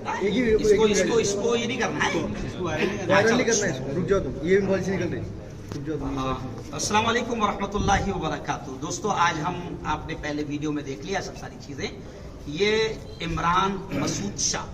इसको ये नहीं करना है। वायरल नहीं करना है, रुक जाओ तुम, ये मोबाइल से निकल रही है, रुक जाओ तुम। अस्सलाम वालेकुम वरहमतुल्लाहि वबरकातुहू। दोस्तों, आज हम आपने पहले वीडियो में देख लिया सब सारी चीजें। ये इमरान मसूद शाह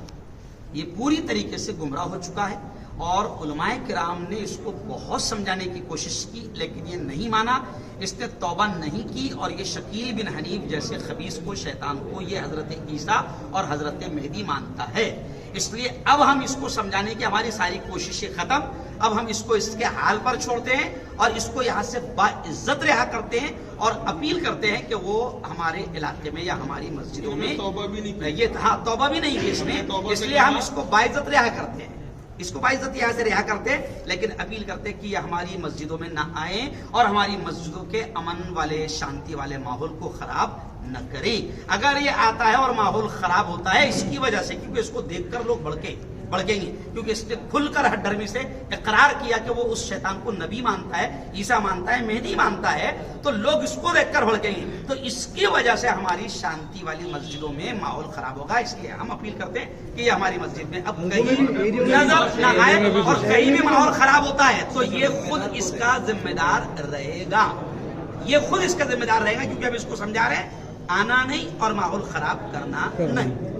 ये पूरी तरीके से गुमराह हो चुका है और उलमाए किराम ने इसको बहुत समझाने की कोशिश की, लेकिन ये नहीं माना, इसने तौबा नहीं की और ये शकील बिन हनीफ जैसे खबीस को, शैतान को ये हजरत ईसा और हजरत मेहदी मानता है। इसलिए अब हम इसको समझाने की हमारी सारी कोशिशें खत्म। अब हम इसको इसके हाल पर छोड़ते हैं और इसको यहाँ से बाइज्जत रिहा करते हैं और अपील करते हैं कि वो हमारे इलाके में या हमारी मस्जिदों में तौबा भी नहीं ये तौबा भी नहीं की इसने, इसलिए हम इसको बाइज्जत रिहा करते हैं, इसको बाइज्जत यहाँ से रिहा करते हैं, लेकिन अपील करते हैं कि ये हमारी मस्जिदों में ना आए और हमारी मस्जिदों के अमन वाले, शांति वाले माहौल को खराब न करें। अगर ये आता है और माहौल खराब होता है इसकी वजह से, क्योंकि इसको देखकर लोग भड़केंगे, क्योंकि इसने खुलकर हड्डरमी से इकरार किया कि वो उस शैतान को नबी मानता है, ईसा मानता है, मेहदी मानता है, तो लोग इसको देखकर भड़केंगे। तो इसकी वजह से हमारी शांति वाली मस्जिदों में माहौल खराब होगा। इसलिए हम अपील करते हैं कि ये हमारी मस्जिद में अब कहीं नजर न आए और कहीं भी माहौल खराब होता है तो ये खुद इसका जिम्मेदार रहेगा, ये खुद इसका जिम्मेदार रहेगा, क्योंकि हम इसको समझा रहे हैं आना नहीं और माहौल खराब करना नहीं।